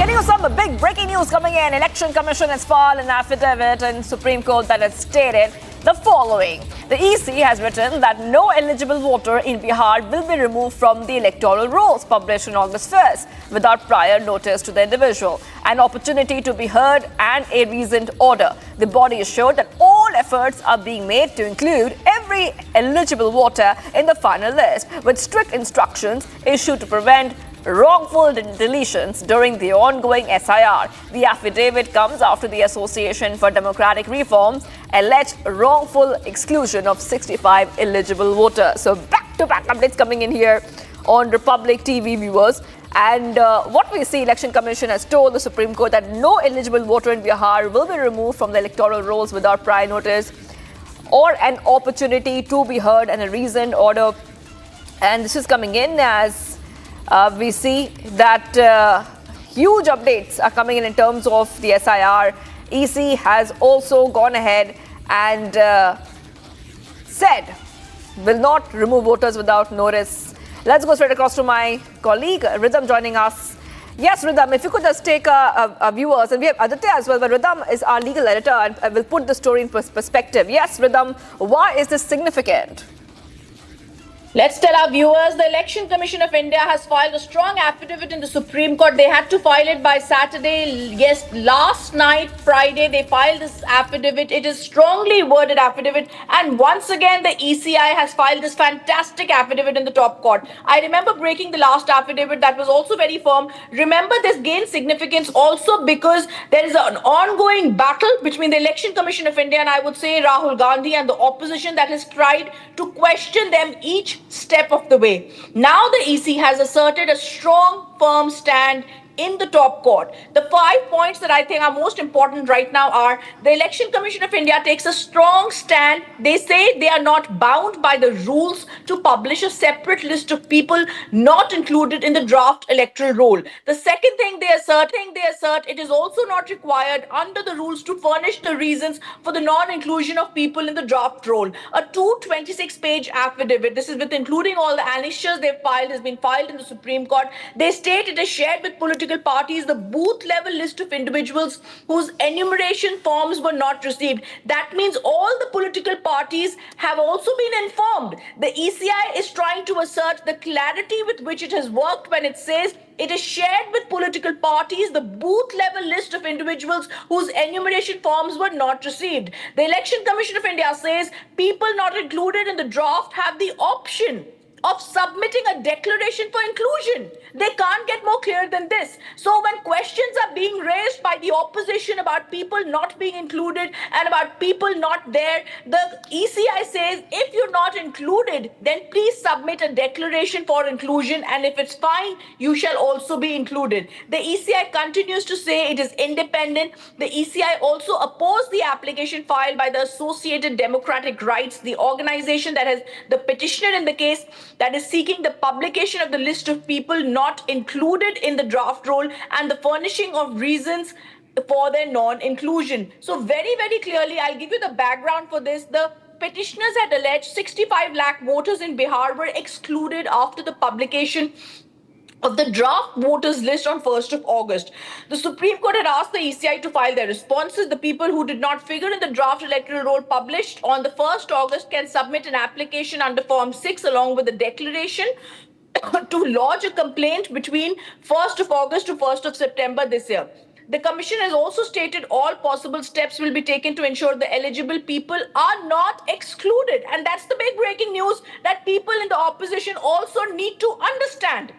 Getting you some big breaking news coming in. Election Commission has filed an affidavit in Supreme Court that has stated the following. The EC has written that no eligible voter in Bihar will be removed from the electoral rolls published on August 1st without prior notice to the individual, an opportunity to be heard and a reasoned order. The body assured that all efforts are being made to include every eligible voter in the final list, with strict instructions issued to prevent wrongful deletions during the ongoing SIR. The affidavit comes after the Association for Democratic Reforms alleged wrongful exclusion of 65 eligible voters. So back-to-back updates coming in here on Republic TV, viewers. And what we see, Election Commission has told the Supreme Court that no eligible voter in Bihar will be removed from the electoral rolls without prior notice or an opportunity to be heard and a reasoned order. And this is coming in as we see that huge updates are coming in terms of the SIR. EC has also gone ahead and said will not remove voters without notice. Let's go straight across to my colleague Ridham joining us. Yes, Ridham, if you could just take our viewers, and we have Aditya as well, but Ridham is our legal editor and will put the story in perspective. Yes, Ridham, why is this significant? Let's tell our viewers, the Election Commission of India has filed a strong affidavit in the Supreme Court. They had to file it by Saturday. Yes, last night, Friday, they filed this affidavit. It is strongly worded affidavit. And once again, the ECI has filed this fantastic affidavit in the top court. I remember breaking the last affidavit that was also very firm. Remember, this gained significance also because there is an ongoing battle between the Election Commission of India and I would say Rahul Gandhi and the opposition that has tried to question them each step of the way. Now the EC has asserted a strong, firm stand in the top court. The 5 points that I think are most important right now are the Election Commission of India takes a strong stand. They say they are not bound by the rules to publish a separate list of people not included in the draft electoral roll. The second thing they assert, it is also not required under the rules to furnish the reasons for the non-inclusion of people in the draft roll. A 226-page affidavit, this is with including all the annexures they've filed, has been filed in the Supreme Court. They state it is shared with political parties the booth level list of individuals whose enumeration forms were not received. That means all the political parties have also been informed. The ECI is trying to assert the clarity with which it has worked when it says it is shared with political parties the booth level list of individuals whose enumeration forms were not received. The Election Commission of India says people not included in the draft have the option of submitting a declaration for inclusion. They can't get more clear than this. So when questions are being raised by the opposition about people not being included and about people not there, the ECI says if you're not included, then please submit a declaration for inclusion, and if it's fine, you shall also be included. The ECI continues to say it is independent. The ECI also opposed the application filed by the Associated Democratic Rights, the organization that has the petitioner in the case that is seeking the publication of the list of people not included in the draft roll and the furnishing of reasons for their non-inclusion. So very, very clearly, I'll give you the background for this. The petitioners had alleged 65 lakh voters in Bihar were excluded after the publication of the draft voters list on 1st of August. The Supreme Court had asked the ECI to file their responses. The people who did not figure in the draft electoral roll published on the 1st August can submit an application under Form 6 along with a declaration to lodge a complaint between 1st of August to 1st of September this year. The Commission has also stated all possible steps will be taken to ensure the eligible people are not excluded. And that's the big breaking news that people in the opposition also need to understand.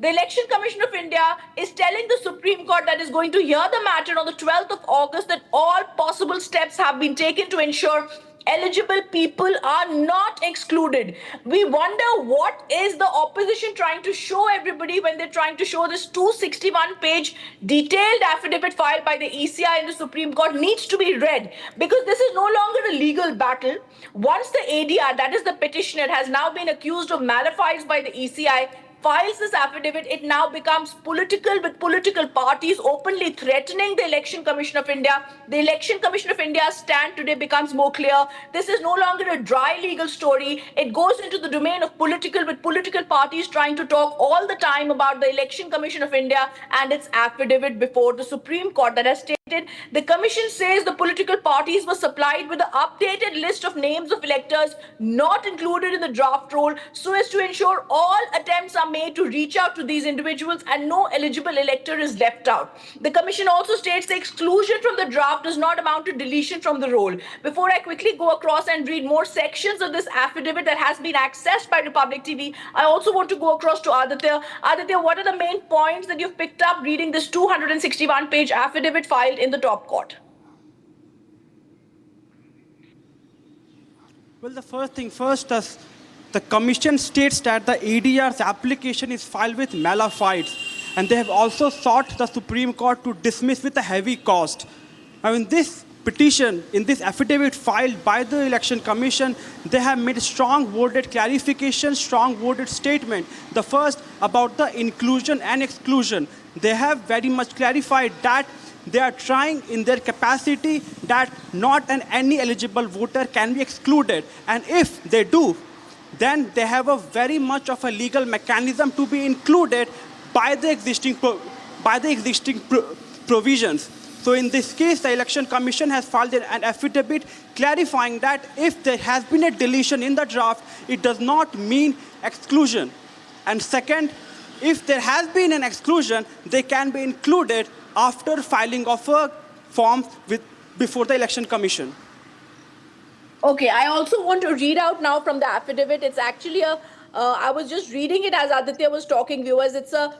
The Election Commission of India is telling the Supreme Court that is going to hear the matter on the 12th of August that all possible steps have been taken to ensure eligible people are not excluded. We wonder what is the opposition trying to show everybody when they're trying to show this 261-page detailed affidavit filed by the ECI in the Supreme Court needs to be read, because this is no longer a legal battle. Once the ADR, that is the petitioner, has now been accused of malafide by the ECI, files this affidavit, it now becomes political, with political parties openly threatening the Election Commission of India. The Election Commission of India's stand today becomes more clear. This is no longer a dry legal story. It goes into the domain of political, with political parties trying to talk all the time about the Election Commission of India and its affidavit before the Supreme Court that has stated the commission says the political parties were supplied with an updated list of names of electors not included in the draft roll so as to ensure all attempts are made to reach out to these individuals and no eligible elector is left out. The commission also states the exclusion from the draft does not amount to deletion from the roll. Before I quickly go across and read more sections of this affidavit that has been accessed by Republic TV, I also want to go across to Aditya. Aditya, what are the main points that you've picked up reading this 261-page affidavit filed in the top court? Well, the first thing first, the commission states that the ADR's application is filed with malafide, and they have also sought the Supreme Court to dismiss with a heavy cost. Now, in this petition, in this affidavit filed by the Election Commission, they have made strong worded clarification, strong worded statement. The first about the inclusion and exclusion. They have very much clarified that they are trying in their capacity that not any eligible voter can be excluded. And if they do, then they have a very much of a legal mechanism to be included by the existing provisions. So in this case, the Election Commission has filed an affidavit clarifying that if there has been a deletion in the draft, it does not mean exclusion. And second, if there has been an exclusion, they can be included after filing of a form before the Election Commission. Okay, I also want to read out now from the affidavit. It's actually I was just reading it as Aditya was talking, viewers. It's a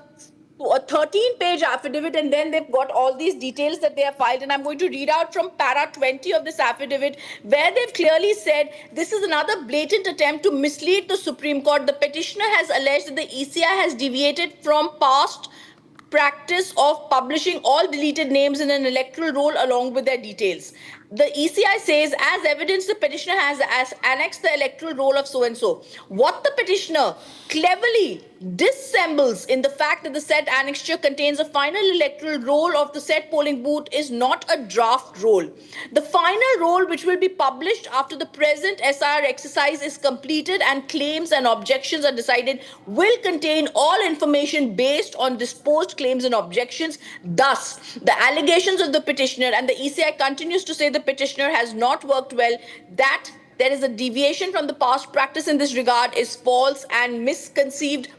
13-page affidavit, and then they've got all these details that they have filed. And I'm going to read out from para 20 of this affidavit, where they've clearly said this is another blatant attempt to mislead the Supreme Court. The petitioner has alleged that the ECI has deviated from past practice of publishing all deleted names in an electoral roll along with their details. The ECI says, as evidence, the petitioner has annexed the electoral roll of so-and-so. What the petitioner cleverly dissembles in the fact that the said annexure contains a final electoral roll of the said polling booth is not a draft roll. The final roll, which will be published after the present SIR exercise is completed and claims and objections are decided, will contain all information based on disposed claims and objections. Thus, the allegations of the petitioner, and the ECI continues to say the petitioner has not worked well, that there is a deviation from the past practice in this regard is false and misconceived,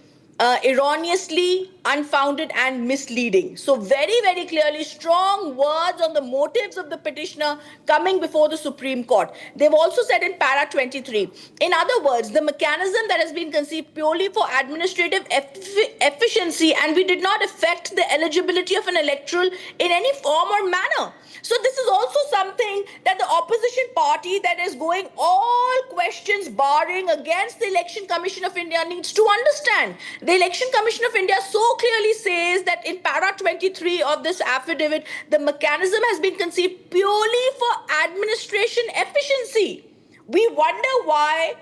erroneously unfounded and misleading. So very, very clearly strong words on the motives of the petitioner coming before the Supreme Court. They've also said in para 23, in other words, the mechanism that has been conceived purely for administrative efficiency, and we did not affect the eligibility of an electoral in any form or manner. So this is also something that the opposition party that is going all questions barring against the Election Commission of India needs to understand. The Election Commission of India so clearly says that in para 23 of this affidavit, the mechanism has been conceived purely for administration efficiency. We wonder why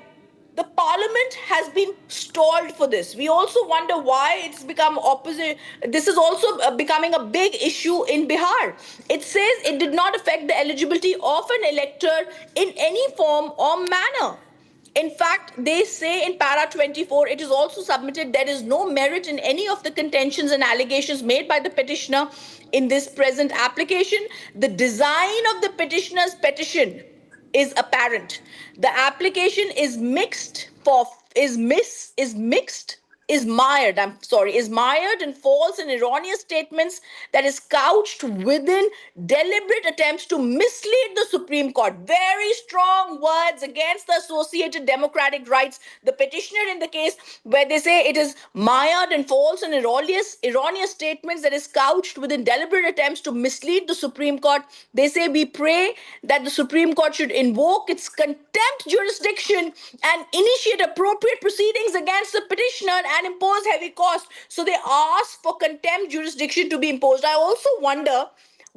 the parliament has been stalled for this. We also wonder why it's become opposite. This is also becoming a big issue in Bihar. It says it did not affect the eligibility of an elector in any form or manner. In fact, they say in para 24, it is also submitted there is no merit in any of the contentions and allegations made by the petitioner in this present application. The design of the petitioner's petition is apparent. The application is mired in false and erroneous statements that is couched within deliberate attempts to mislead the Supreme Court. Very strong words against the associated democratic rights. The petitioner in the case where they say it is mired in false and erroneous statements that is couched within deliberate attempts to mislead the Supreme Court. They say we pray that the Supreme Court should invoke its contempt jurisdiction and initiate appropriate proceedings against the petitioner and impose heavy costs. So they ask for contempt jurisdiction to be imposed. I also wonder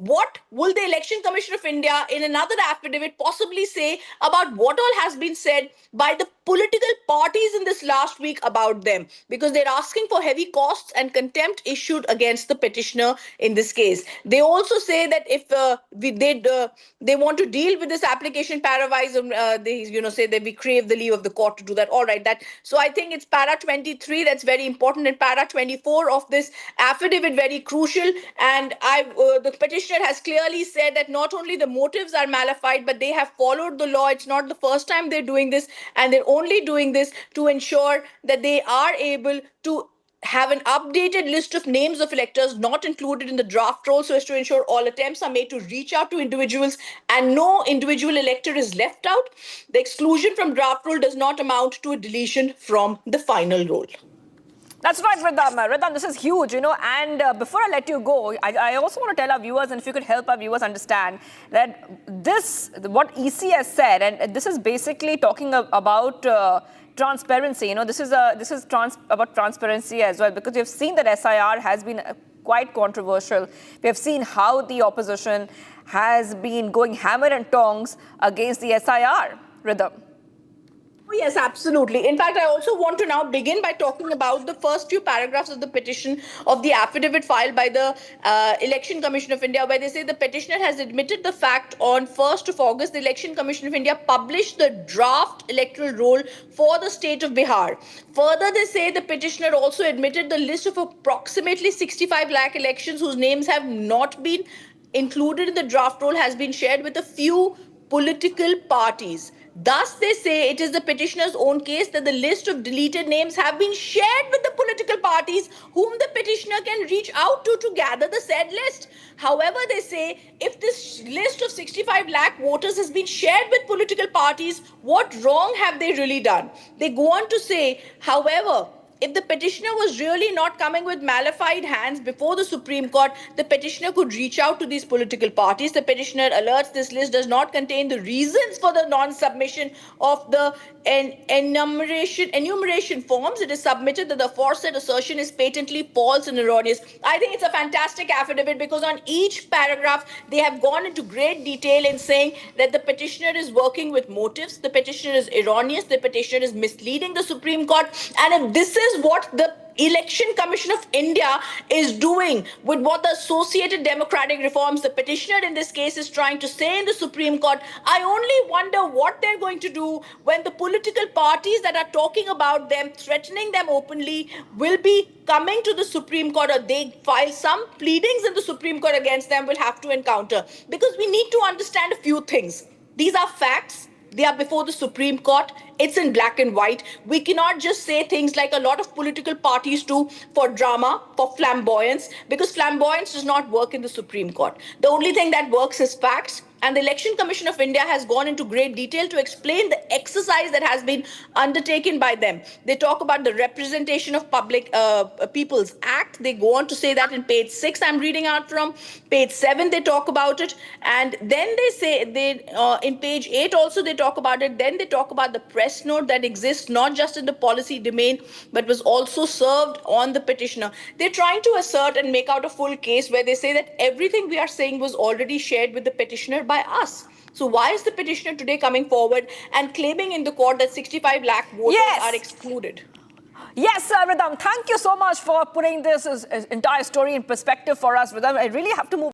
what will the Election Commission of India in another affidavit possibly say about what all has been said by the political parties in this last week about them? Because they're asking for heavy costs and contempt issued against the petitioner in this case. They also say that if they want to deal with this application paravism, they say that we crave the leave of the court to do that. All right, that so I think it's para 23 that's very important, and para 24 of this affidavit very crucial. And the petitioner has clearly said that not only the motives are malified, but they have followed the law. It's not the first time they're doing this, and they're only doing this to ensure that they are able to have an updated list of names of electors not included in the draft roll, so as to ensure all attempts are made to reach out to individuals and no individual elector is left out. The exclusion from draft roll does not amount to a deletion from the final roll. That's right, Ridham. Ridham, this is huge, and before I let you go, I also want to tell our viewers, and if you could help our viewers understand that what EC has said, and this is basically talking about transparency. This is about transparency as well, because we've seen that SIR has been quite controversial. We have seen how the opposition has been going hammer and tongs against the SIR. Ridham. Yes, absolutely. In fact, I also want to now begin by talking about the first few paragraphs of the petition of the affidavit filed by the Election Commission of India, where they say the petitioner has admitted the fact on 1st of August, the Election Commission of India published the draft electoral roll for the state of Bihar. Further, they say the petitioner also admitted the list of approximately 65 lakh elections whose names have not been included in the draft roll has been shared with a few political parties. Thus, they say it is the petitioner's own case that the list of deleted names have been shared with the political parties whom the petitioner can reach out to gather the said list. However, they say if this list of 65 lakh voters has been shared with political parties, what wrong have they really done? They go on to say, however, if the petitioner was really not coming with malified hands before the Supreme Court, the petitioner could reach out to these political parties. The petitioner alerts this list does not contain the reasons for the non-submission of the enumeration forms. It is submitted that the aforesaid assertion is patently false and erroneous. I think it's a fantastic affidavit, because on each paragraph, they have gone into great detail in saying that the petitioner is working with motives, the petitioner is erroneous, the petitioner is misleading the Supreme Court. And if this is what the Election Commission of India is doing with what the Associated Democratic Reforms, the petitioner in this case, is trying to say in the Supreme Court, I only wonder what they're going to do when the political parties that are talking about them, threatening them openly, will be coming to the Supreme Court, or they file some pleadings in the Supreme Court against them, will have to encounter. Because we need to understand a few things. These are facts. They are before the Supreme Court. It's in black and white. We cannot just say things like a lot of political parties do for drama, for flamboyance, because flamboyance does not work in the Supreme Court. The only thing that works is facts. And the Election Commission of India has gone into great detail to explain the exercise that has been undertaken by them. They talk about the Representation of Public People's Act. They go on to say that in page 6, I'm reading out from. Page 7, they talk about it. And then they say, in page 8 also they talk about it. Then they talk about the press note that exists not just in the policy domain, but was also served on the petitioner. They're trying to assert and make out a full case where they say that everything we are saying was already shared with the petitioner by us. So why is the petitioner today coming forward and claiming in the court that 65 lakh voters are excluded? Yes, Ridham, thank you so much for putting this entire story in perspective for us, Ridham. I really have to move